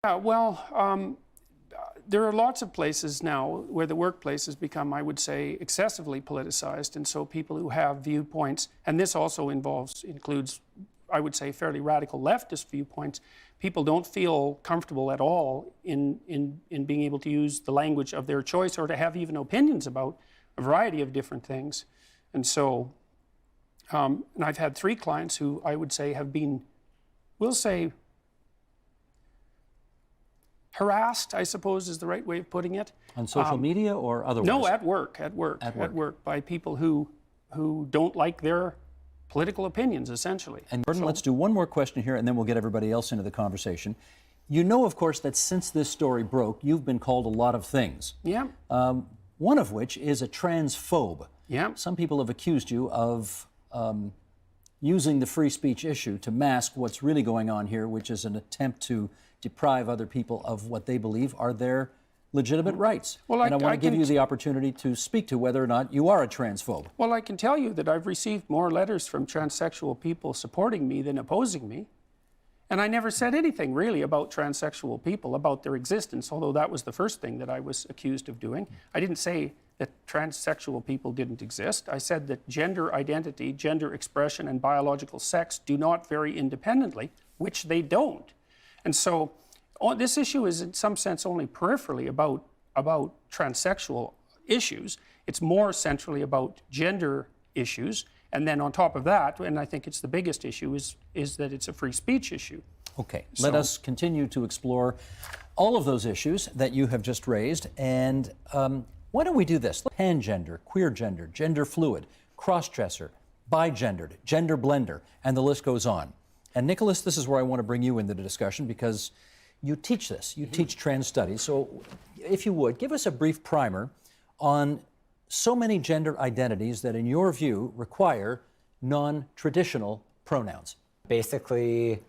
There are lots of places now where the workplace has become, I would say, excessively politicized, and so people who have viewpoints, and this also includes, I would say, fairly radical leftist viewpoints, people don't feel comfortable at all in being able to use the language of their choice or to have even opinions about a variety of different things. And so, and I've had 3 clients who I would say have been, we'll say, harassed, I suppose is the right way of putting it. On social media or otherwise? No, at work, by people who don't like their political opinions, essentially. And Gordon, let's do one more question here, and then we'll get everybody else into the conversation. You know, of course, that since this story broke, you've been called a lot of things. Yeah. One of which is a transphobe. Yeah. Some people have accused you of using the free speech issue to mask what's really going on here, which is an attempt to deprive other people of what they believe are their legitimate rights. Well, and I want to give you the opportunity to speak to whether or not you are a transphobe. Well, I can tell you that I've received more letters from transsexual people supporting me than opposing me. And I never said anything really about transsexual people, about their existence, although that was the first thing that I was accused of doing. I didn't say that transsexual people didn't exist. I said that gender identity, gender expression, and biological sex do not vary independently, which they don't. And so this issue is in some sense only peripherally about transsexual issues. It's more centrally about gender issues. And then on top of that, and I think it's the biggest issue, is that it's a free speech issue. Okay, let us continue to explore all of those issues that you have just raised. And why don't we do this? Pangender, queer gender, gender fluid, cross-dresser, bigendered, gender blender, and the list goes on. And Nicholas, this is where I want to bring you into the discussion because you teach this. You teach trans studies. So if you would, give us a brief primer on so many gender identities that in your view require non-traditional pronouns. Basically,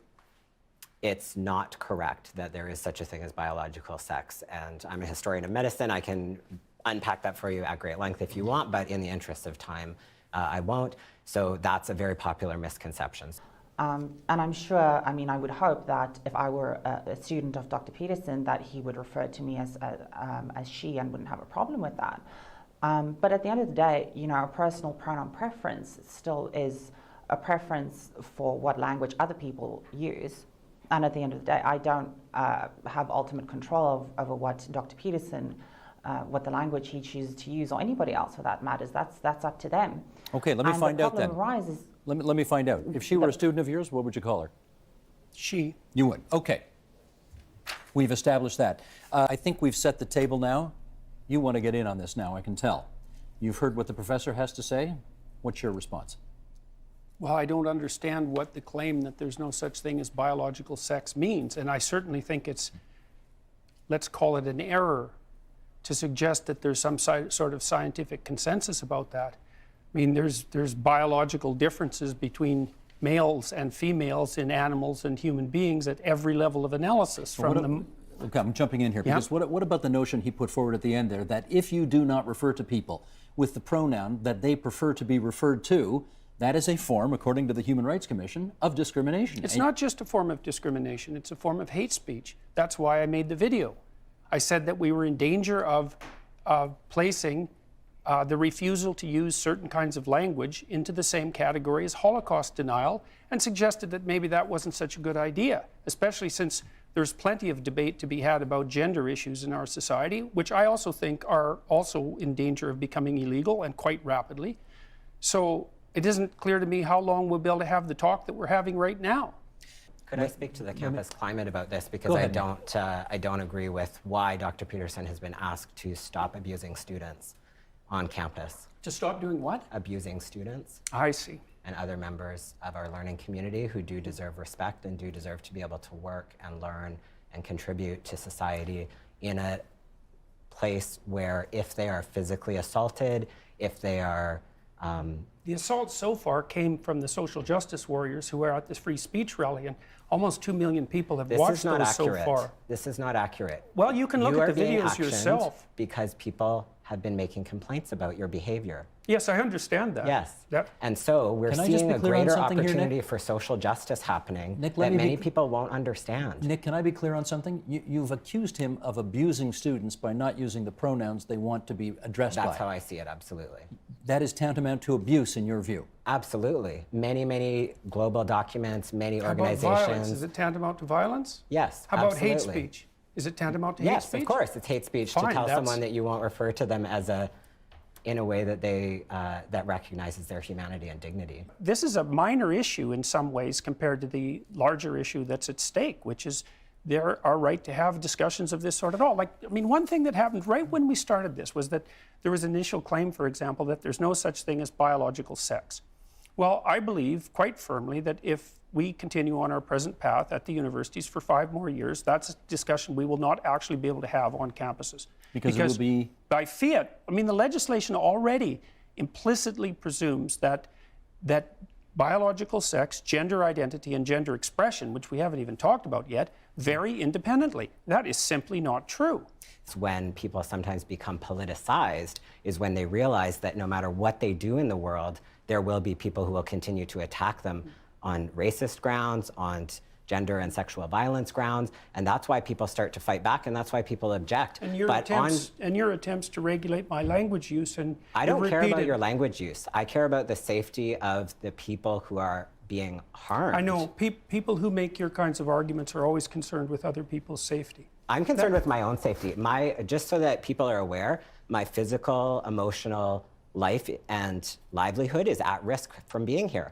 it's not correct that there is such a thing as biological sex. And I'm a historian of medicine. I can unpack that for you at great length if you want, but in the interest of time, I won't. So that's a very popular misconception. And I'm sure, I mean, I would hope that if I were a student of Dr. Peterson, that he would refer to me as she and wouldn't have a problem with that. But at the end of the day, you know, a personal pronoun preference still is a preference for what language other people use. And at the end of the day, I don't have ultimate control over what Dr. Peterson, what the language he chooses to use, or anybody else for that matters. That's up to them. Okay, let me find out then. Arises, let me find out. If she were a student of yours, what would you call her? She. You would. Okay. We've established that. I think we've set the table now. You want to get in on this now, I can tell. You've heard what the professor has to say. What's your response? Well, I don't understand what the claim that there's no such thing as biological sex means. And I certainly think it's, let's call it an error, to suggest that there's some sort of scientific consensus about that. I mean, there's biological differences between males and females in animals and human beings at every level of analysis. Okay, I'm jumping in here, because what about the notion he put forward at the end there, that if you do not refer to people with the pronoun that they prefer to be referred to, that is a form, according to the Human Rights Commission, of discrimination? It's not just a form of discrimination, it's a form of hate speech. That's why I made the video. I said that we were in danger of placing the refusal to use certain kinds of language into the same category as Holocaust denial, and suggested that maybe that wasn't such a good idea, especially since there's plenty of debate to be had about gender issues in our society, which I also think are also in danger of becoming illegal, and quite rapidly. So it isn't clear to me how long we'll be able to have the talk that we're having right now. Could I speak to the campus climate about this? Because I don't agree with why Dr. Peterson has been asked to stop abusing students on campus. To stop doing what? Abusing students. I see. And other members of our learning community who do deserve respect and do deserve to be able to work and learn and contribute to society in a place where if they are physically assaulted, if they are... The assault so far came from the social justice warriors who were at this free speech rally, and almost 2 million people have watched those so far. This is not accurate. Well, you can look at the videos yourself. Because people have been making complaints about your behavior. Yes, I understand that. Yes. That, And so we're Can I just seeing be a clear on greater something here, Nick? opportunity for social justice happening Nick, let that me be many cl- people won't understand. Nick, can I be clear on something? You've accused him of abusing students by not using the pronouns they want to be addressed That's by. how I see it, absolutely. That is tantamount to abuse in your view. Absolutely. Many, many global documents, many how about organizations. violence? Is it tantamount to violence? Yes, How about hate absolutely. speech? Is it tantamount to hate Yes, speech? of course. It's hate speech to Fine, tell that's- someone that you won't refer to them as in a way that that recognizes their humanity and dignity. This is a minor issue in some ways compared to the larger issue that's at stake, which is our right to have discussions of this sort at all. Like, I mean, one thing that happened right when we started this was that there was an initial claim, for example, that there's no such thing as biological sex. Well, I believe quite firmly that if we continue on our present path at the universities for 5 more years, that's a discussion we will not actually be able to have on campuses. Because it will be- By fiat, I mean, the legislation already implicitly presumes that biological sex, gender identity, and gender expression, which we haven't even talked about yet, vary independently. That is simply not true. It's when people sometimes become politicized, is when they realize that no matter what they do in the world, there will be people who will continue to attack them on racist grounds, on gender and sexual violence grounds, and that's why people start to fight back, and that's why people object. And your attempts to regulate my language use and I don't care about repeated- your language use. I care about the safety of the people who are being harmed. I know people who make your kinds of arguments are always concerned with other people's safety. I'm concerned with my own safety. Just so that people are aware, my physical, emotional life and livelihood is at risk from being here.